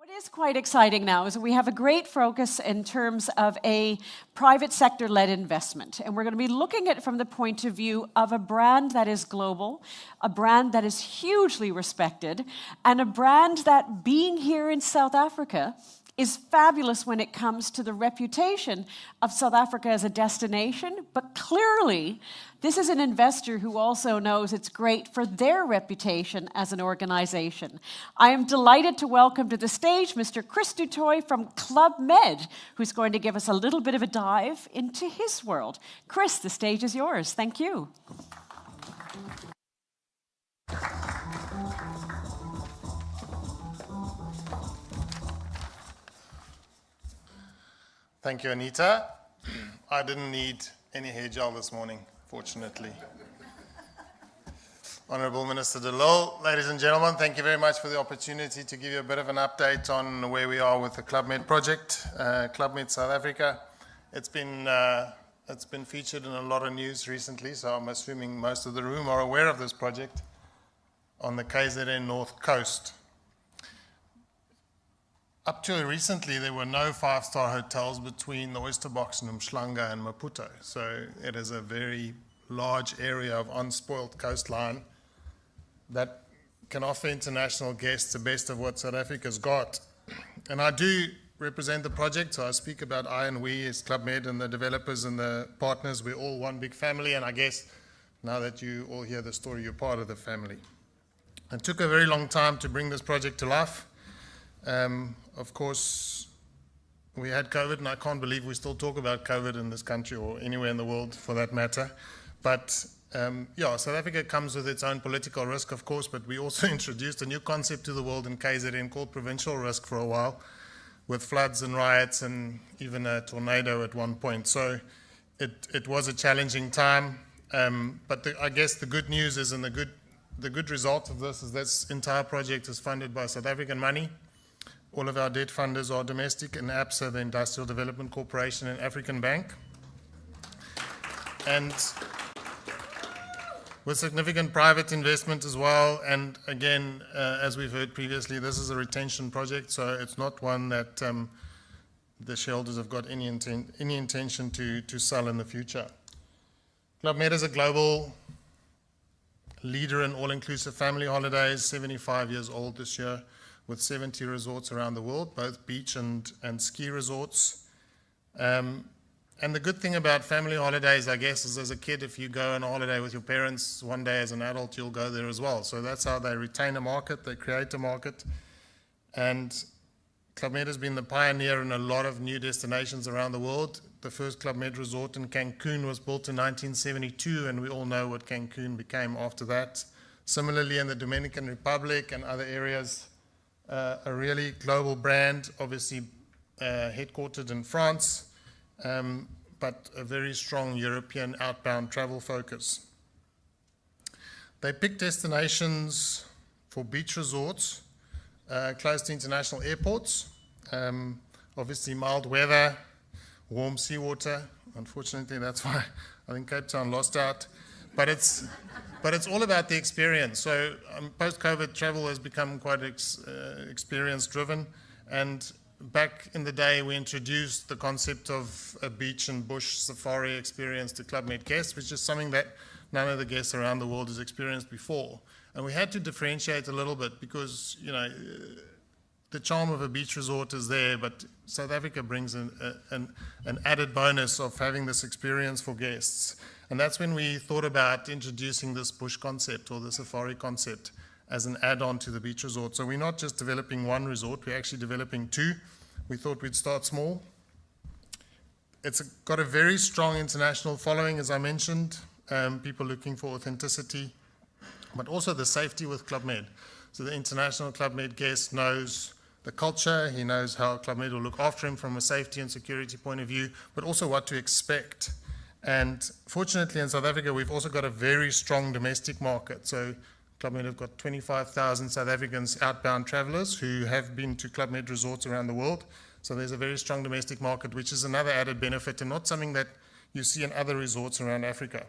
What is quite exciting now is that we have a great focus in terms of a private sector-led investment. And we're going to be looking at it from the point of view of a brand that is global, a brand that is hugely respected, and a brand that, being here in South Africa, is fabulous when it comes to the reputation of South Africa as a destination. But clearly, this is an investor who also knows it's great for their reputation as an organization. I am delighted to welcome to the stage Mr. Chris du Toit from ClubMed, who's going to give us a little bit of a dive into his world. Chris, the stage is yours. Thank you. Thank you, Anita. I didn't need any hair gel this morning, fortunately. Honourable Minister De Lille, ladies and gentlemen, thank you very much for the opportunity to give you a bit of an update on where we are with the ClubMed project, ClubMed South Africa. It's been featured in a lot of news recently, so I'm assuming most of the room are aware of this project on the KZN North Coast. Up to recently, there were no five-star hotels between the Oyster Box and Umhlanga and Maputo. So it is a very large area of unspoiled coastline that can offer international guests the best of what South Africa's got. And I do represent the project, so I speak about I and we as ClubMed and the developers and the partners. We're all one big family, and I guess now that you all hear the story, you're part of the family. It took a very long time to bring this project to life. Of course, we had COVID, and I can't believe we still talk about COVID in this country or anywhere in the world for that matter. But South Africa comes with its own political risk, of course, but we also introduced a new concept to the world in KZN called provincial risk for a while, with floods and riots and even a tornado at one point. So it was a challenging time, but I guess the good news is, and the good result of this entire project is funded by South African money. All of our debt funders are domestic, and ABSA, the Industrial Development Corporation, and African Bank. And with significant private investment as well. And again, as we've heard previously, this is a retention project, so it's not one that the shareholders have got any intention to sell in the future. ClubMed is a global leader in all-inclusive family holidays, 75 years old this year, with 70 resorts around the world, both beach and ski resorts. And the good thing about family holidays, I guess, is as a kid, if you go on a holiday with your parents, one day as an adult, you'll go there as well. So that's how they retain a market, they create a market. And ClubMed has been the pioneer in a lot of new destinations around the world. The first ClubMed resort in Cancun was built in 1972, and we all know what Cancun became after that. Similarly, in the Dominican Republic and other areas, a really global brand, obviously headquartered in France, but a very strong European outbound travel focus. They pick destinations for beach resorts close to international airports, obviously mild weather, warm seawater. Unfortunately, that's why I think Cape Town lost out. But it's all about the experience. So post-COVID, travel has become quite experience-driven. And back in the day, we introduced the concept of a beach and bush safari experience to ClubMed guests, which is something that none of the guests around the world has experienced before. And we had to differentiate a little bit because, the charm of a beach resort is there, but South Africa brings an added bonus of having this experience for guests. And that's when we thought about introducing this bush concept or the safari concept as an add-on to the beach resort. So we're not just developing one resort, we're actually developing two. We thought we'd start small. It's got a very strong international following, as I mentioned, people looking for authenticity, but also the safety with ClubMed. So the international ClubMed guest knows the culture, he knows how ClubMed will look after him from a safety and security point of view, but also what to expect. And fortunately in South Africa, we've also got a very strong domestic market. So ClubMed have got 25,000 South Africans outbound travelers who have been to ClubMed resorts around the world. So there's a very strong domestic market, which is another added benefit and not something that you see in other resorts around Africa.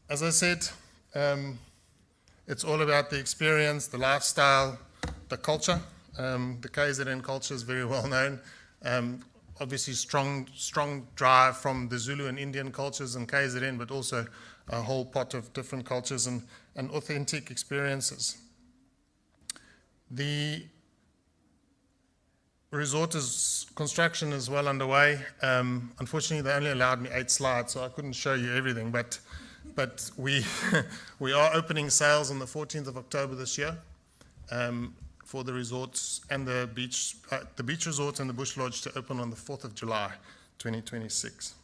As I said, it's all about the experience, the lifestyle, the culture, The KZN culture is very well known. Obviously, strong drive from the Zulu and Indian cultures in KZN, but also a whole pot of different cultures and authentic experiences. The resort construction is well underway. Unfortunately, they only allowed me 8 slides, so I couldn't show you everything. But we we are opening sales on the 14th of October this year for the resorts and the beach resorts and the Bush Lodge to open on the 4th of July, 2026.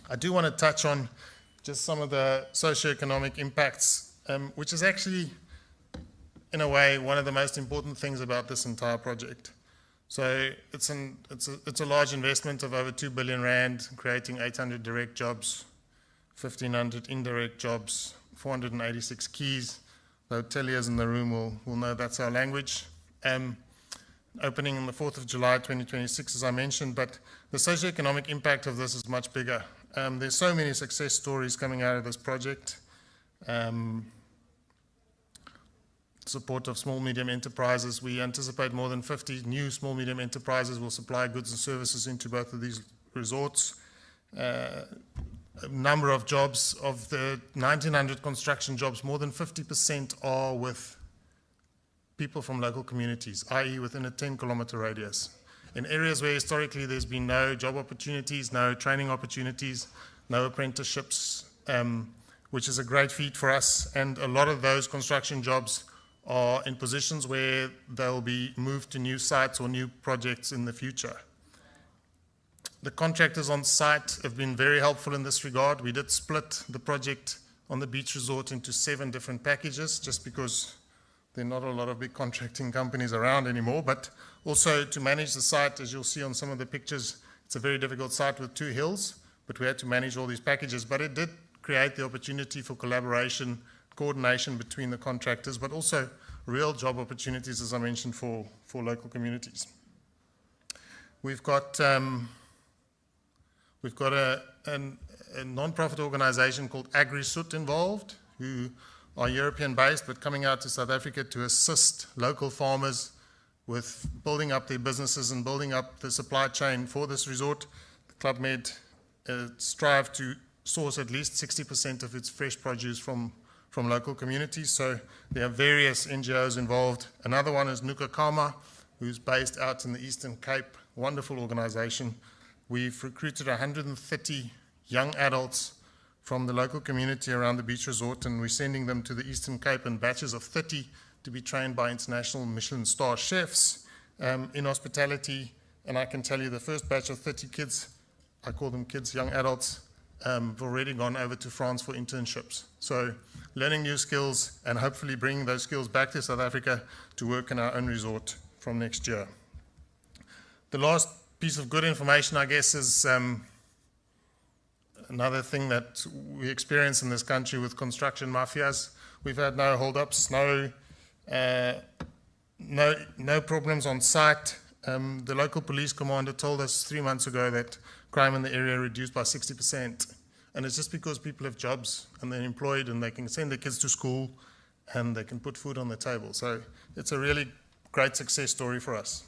I do want to touch on just some of the socioeconomic impacts, which is actually, in a way, one of the most important things about this entire project. So it's a large investment of over 2 billion rand, creating 800 direct jobs, 1,500 indirect jobs, 486 keys. The hoteliers in the room will know that's our language. Opening on the 4th of July 2026, as I mentioned, but the socioeconomic impact of this is much bigger. There's so many success stories coming out of this project. Support of small medium enterprises. We anticipate more than 50 new small medium enterprises will supply goods and services into both of these resorts. A number of jobs, of the 1,900 construction jobs, more than 50% are with people from local communities, i.e. within a 10-kilometer radius. In areas where historically there's been no job opportunities, no training opportunities, no apprenticeships, which is a great feat for us. And a lot of those construction jobs are in positions where they'll be moved to new sites or new projects in the future. The contractors on site have been very helpful in this regard. We did split the project on the beach resort into 7 different packages, just because there are not a lot of big contracting companies around anymore, but also to manage the site. As you'll see on some of the pictures, it's a very difficult site with 2 hills, but we had to manage all these packages. But it did create the opportunity for collaboration, coordination between the contractors, but also real job opportunities, as I mentioned, for local communities. We've got a non-profit organization called AgriSoot involved, who are European-based, but coming out to South Africa to assist local farmers with building up their businesses and building up the supply chain for this resort. ClubMed strive to source at least 60% of its fresh produce from local communities. So there are various NGOs involved. Another one is Nukakama, who's based out in the Eastern Cape. Wonderful organization. We've recruited 130 young adults from the local community around the beach resort, and we're sending them to the Eastern Cape in batches of 30 to be trained by international Michelin star chefs in hospitality. And I can tell you the first batch of 30 kids, I call them kids, young adults, have already gone over to France for internships. So learning new skills and hopefully bringing those skills back to South Africa to work in our own resort from next year. The last piece of good information, I guess, is another thing that we experience in this country with construction mafias. We've had no holdups, no problems on site. The local police commander told us 3 months ago that crime in the area reduced by 60%. And it's just because people have jobs and they're employed and they can send their kids to school and they can put food on the table. So it's a really great success story for us.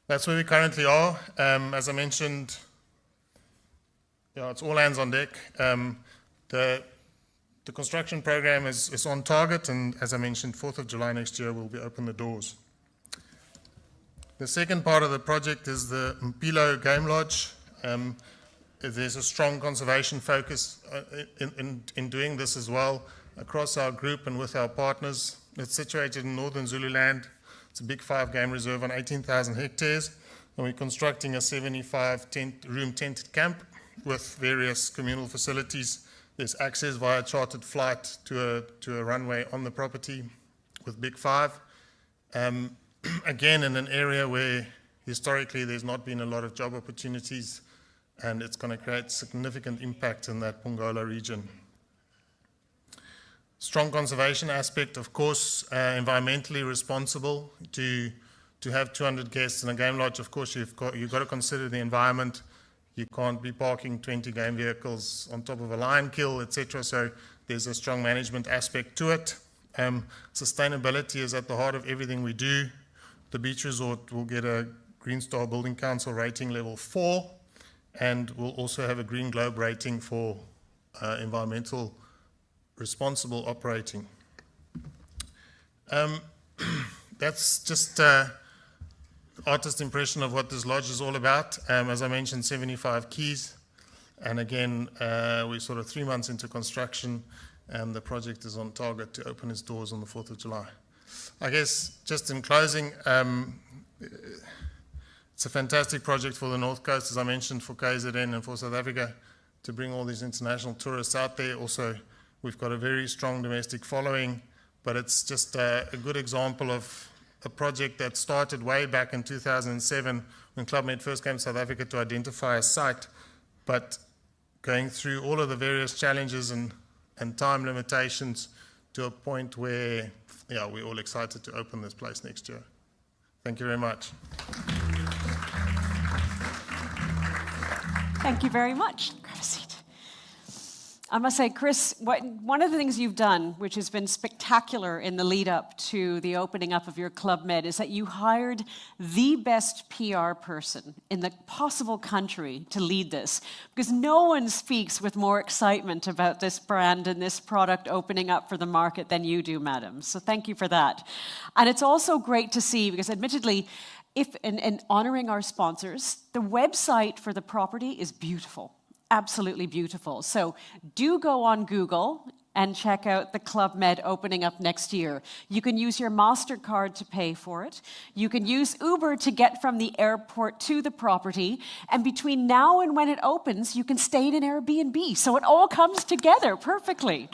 That's where we currently are. As I mentioned, it's all hands on deck. The construction program is on target, and as I mentioned, 4th of July next year we'll be open the doors. The second part of the project is the Mpilo Game Lodge. There's a strong conservation focus in doing this as well across our group and with our partners. It's situated in northern Zululand. It's a big 5 game reserve on 18,000 hectares, and we're constructing a 75-room tented camp with various communal facilities. There's access via chartered flight to a runway on the property with Big 5. Again, in an area where historically there's not been a lot of job opportunities, and it's going to create significant impact in that Pongola region. Strong conservation aspect, of course, environmentally responsible. To have 200 guests in a game lodge, of course, you've got to consider the environment. You can't be parking 20 game vehicles on top of a lion kill, etc. So there's a strong management aspect to it. Sustainability is at the heart of everything we do. The beach resort will get a Green Star Building Council rating level 4, and we'll also have a Green Globe rating for environmental responsible operating. That's just artist impression of what this lodge is all about. As I mentioned, 75 keys, and again, we're sort of 3 months into construction, and the project is on target to open its doors on the 4th of July. I guess just in closing, it's a fantastic project for the North Coast, as I mentioned, for KZN and for South Africa, to bring all these international tourists out there. Also, we've got a very strong domestic following, but it's just a good example of a project that started way back in 2007 when ClubMed first came to South Africa to identify a site, but going through all of the various challenges and time limitations to a point where, yeah, we're all excited to open this place next year. Thank you very much. Thank you very much. Grab a seat. I must say, Chris, one of the things you've done, which has been spectacular in the lead up to the opening up of your ClubMed, is that you hired the best PR person in the possible country to lead this, because no one speaks with more excitement about this brand and this product opening up for the market than you do, madam. So thank you for that. And it's also great to see, because admittedly, in honoring our sponsors, the website for the property is beautiful. Absolutely beautiful. So do go on Google and check out the ClubMed opening up next year. You can use your MasterCard to pay for it. You can use Uber to get from the airport to the property. And between now and when it opens, you can stay in an Airbnb. So it all comes together perfectly.